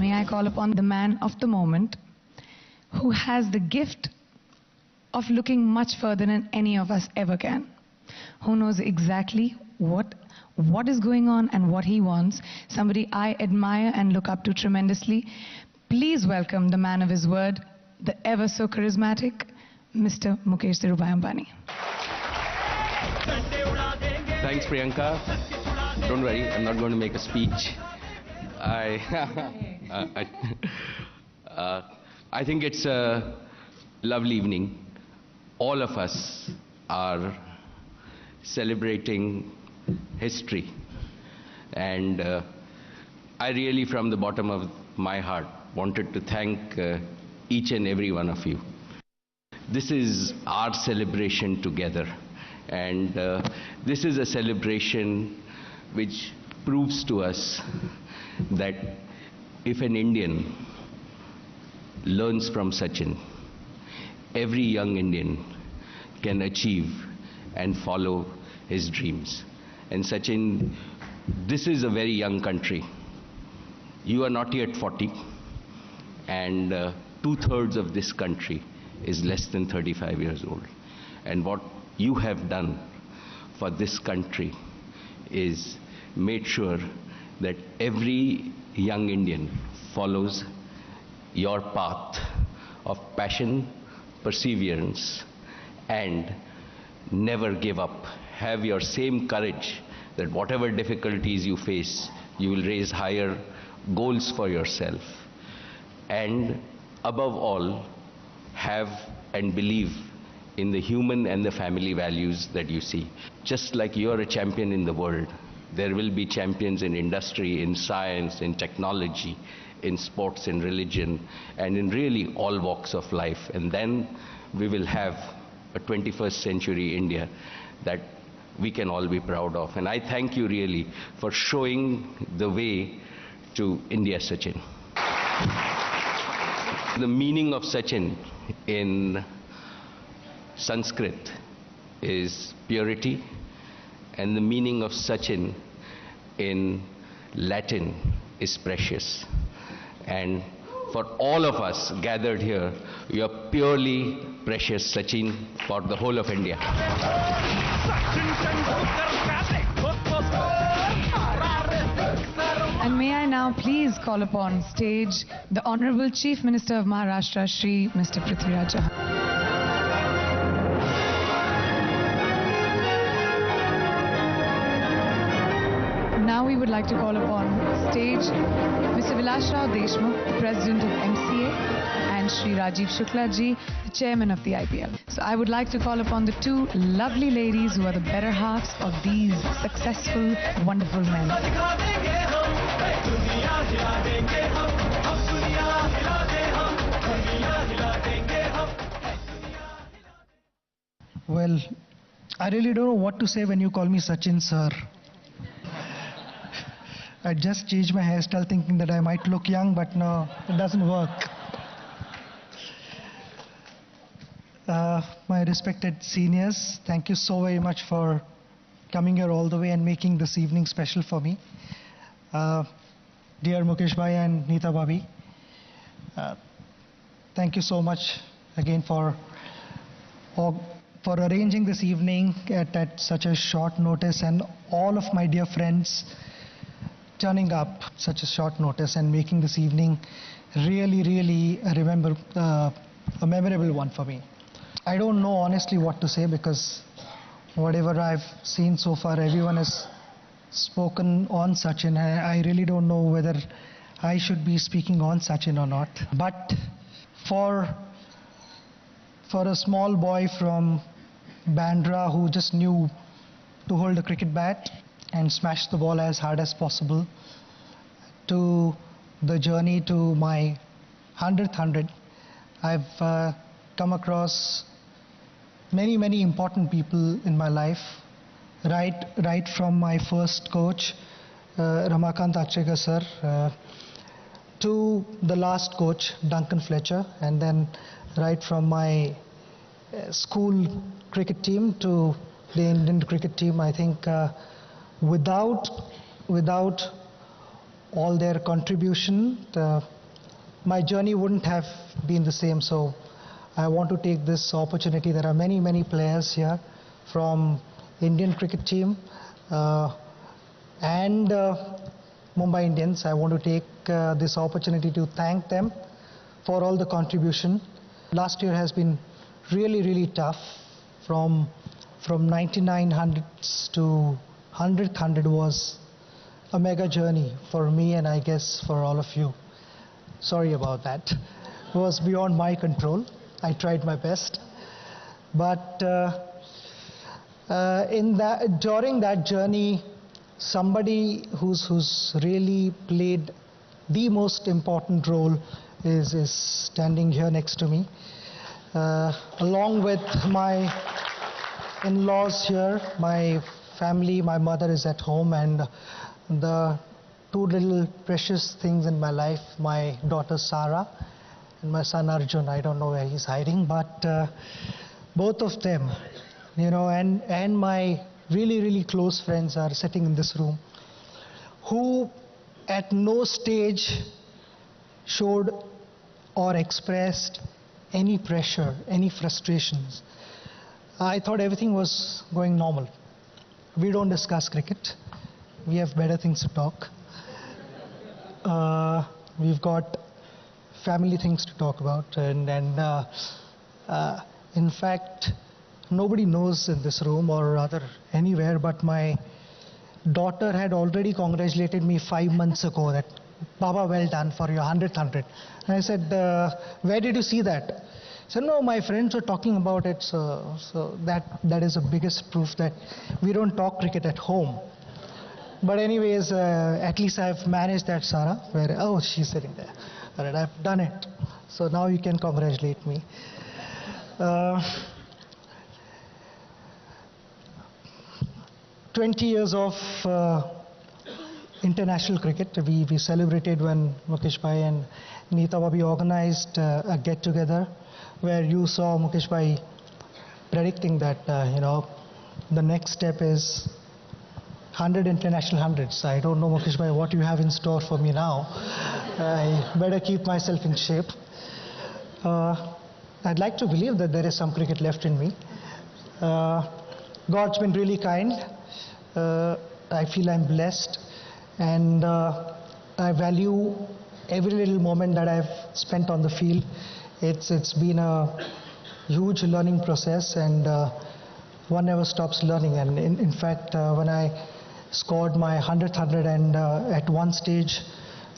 may I call upon the man of the moment who has the gift of looking much further than any of us ever can, who knows exactly what is going on and what he wants, somebody I admire and look up to tremendously. Please welcome the man of his word, the ever so charismatic Mr. Mukesh Dhirubhai Ambani. Thanks, Priyanka. Don't worry, I'm not going to make a speech. I think it's a lovely evening. All of us are celebrating history, and I really, from the bottom of my heart, wanted to thank each and every one of you. This is our celebration together, and this is a celebration which proves to us that if an Indian learns from Sachin, every young Indian can achieve and follow his dreams. And Sachin, this is a very young country. You are not yet 40, and 2/3 of this country is less than 35 years old. And what you have done for this country is made sure that every young Indian follows your path of passion, perseverance, and never give up. Have your same courage that whatever difficulties you face, you will raise higher goals for yourself. And above all, have and believe in the human and the family values that you see. Just like you're a champion in the world, there will be champions in industry, in science, in technology, in sports, in religion, and in really all walks of life. And then we will have a 21st century India that we can all be proud of. And I thank you really for showing the way to India, Sachin. The meaning of Sachin in Sanskrit is purity, and the meaning of Sachin in Latin is precious. And for all of us gathered here, you are purely precious, Sachin, for the whole of India. And may I now please call upon stage the Honorable Chief Minister of Maharashtra, Shri Mr. Prithviraj Chauhan. Now we would like to call upon stage Mr. Vilas Rao Deshmukh, the President of MCA, and Shri Rajiv Shukla ji, the Chairman of the IPL. So I would like to call upon the two lovely ladies who are the better halves of these successful, wonderful men. Well, I really don't know what to say when you call me Sachin sir. I just changed my hairstyle thinking that I might look young, but no, it doesn't work. My respected seniors, thank you so very much for coming here all the way and making this evening special for me. Dear Mukesh Bhai and Neeta Bhabhi, thank you so much again for arranging this evening at such a short notice, and all of my dear friends turning up such a short notice and making this evening really a memorable one for me. I don't know honestly what to say, because whatever I've seen so far, everyone has spoken on Sachin. I really don't know whether I should be speaking on Sachin or not. But for a small boy from Bandra who just knew to hold a cricket bat and smash the ball as hard as possible, to the journey to my 100th 100, I've come across many important people in my life, right from my first coach, Ramakant Achrekar sir, to the last coach, Duncan Fletcher, and then right from my school cricket team to the Indian cricket team. I think without all their contribution, my journey wouldn't have been the same. So I want to take this opportunity. There are many, many players here from Indian cricket team and Mumbai Indians. I want to take this opportunity to thank them for all the contribution. Last year has been really, really tough. From 9900s to 100th was a mega journey for me, and I guess for all of you. Sorry about that. It was beyond my control. I tried my best. But during that journey, somebody who's really played the most important role is standing here next to me. Along with my in-laws here, my family, my mother is at home, and the two little precious things in my life, my daughter Sarah and my son Arjun. I don't know where he's hiding, but both of them, you know, and my really, really close friends are sitting in this room, who at no stage showed or expressed any pressure, any frustrations. I thought everything was going normal. We don't discuss cricket. We have better things to talk. We've got family things to talk about, and in fact, nobody knows in this room or rather anywhere, but my daughter had already congratulated me 5 months ago that, Baba, well done for your 100th 100. And I said, where did you see that? He said, no, my friends were talking about it, so that is the biggest proof that we don't talk cricket at home. But anyways, at least I've managed that, Sarah. Oh, she's sitting there. All right, I've done it. So now you can congratulate me. 20 years of international cricket. We celebrated when Mukesh Bhai and Neeta Bhabhi organized a get-together where you saw Mukesh Bhai predicting that, you know, the next step is 100 international hundreds. I don't know, Mukesh Bhai, what you have in store for me now. I better keep myself in shape. I'd like to believe that there is some cricket left in me. God's been really kind. I feel I'm blessed, and I value every little moment that I've spent on the field. It's been a huge learning process, and one never stops learning. And in fact, when I scored my 100th 100, and at one stage,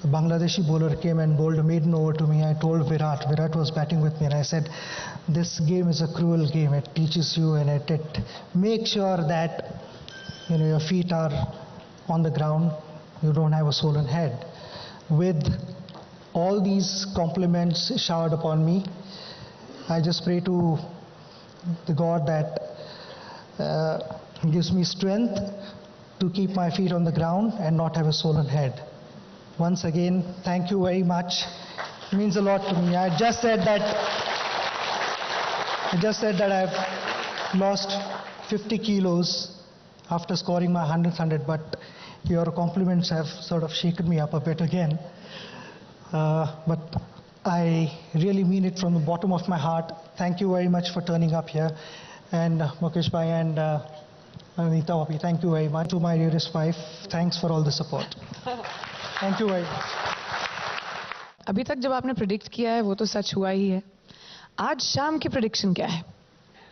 a Bangladeshi bowler came and bowled a maiden over to me. I told Virat was batting with me, and I said, this game is a cruel game. It teaches you, and it makes sure that, you know, your feet are on the ground, you don't have a swollen head. With all these compliments showered upon me, I just pray to the God that gives me strength to keep my feet on the ground and not have a swollen head. Once again, thank you very much. It means a lot to me. I just said that I've lost 50 kilos after scoring my 100th 100, but your compliments have sort of shaken me up a bit again. But I really mean it from the bottom of my heart. Thank you very much for turning up here. And Mukesh Bhai and Neeta Bhabhi, thank you very much. To my dearest wife, thanks for all the support. Thank you very much. अभी तक जब आपने predict किया है वो तो सच हुआ ही है. आज शाम की प्रेडिक्शन क्या है?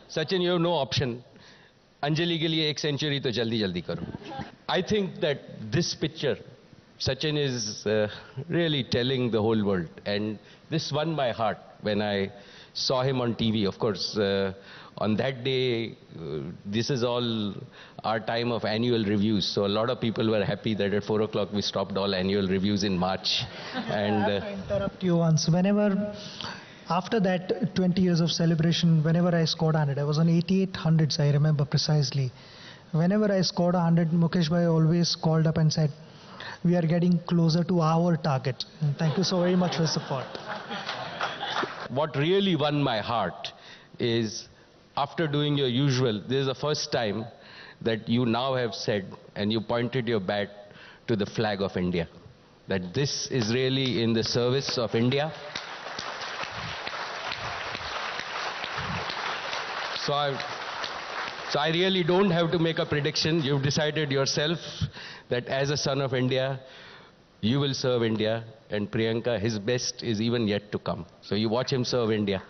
Sachin, you have no option. Anjali के लिए 1 सेंचुरी तो जल्दी जल्दी करो. I think that this picture, Sachin is really telling the whole world, and this won my heart when I saw him on TV. Of course, on that day, this is all our time of annual reviews, so a lot of people were happy that at 4 o'clock we stopped all annual reviews in March. And I have to interrupt you once. After that 20 years of celebration, whenever I scored 100, I was on 88 hundreds, I remember precisely. Whenever I scored 100, Mukesh Bhai always called up and said, we are getting closer to our target. And thank you so very much for the support. What really won my heart is, after doing your usual, this is the first time that you now have said, and you pointed your bat to the flag of India. that this is really in the service of India. So I really don't have to make a prediction. You've decided yourself that as a son of India, you will serve India, and Priyanka, his best is even yet to come. So you watch him serve India.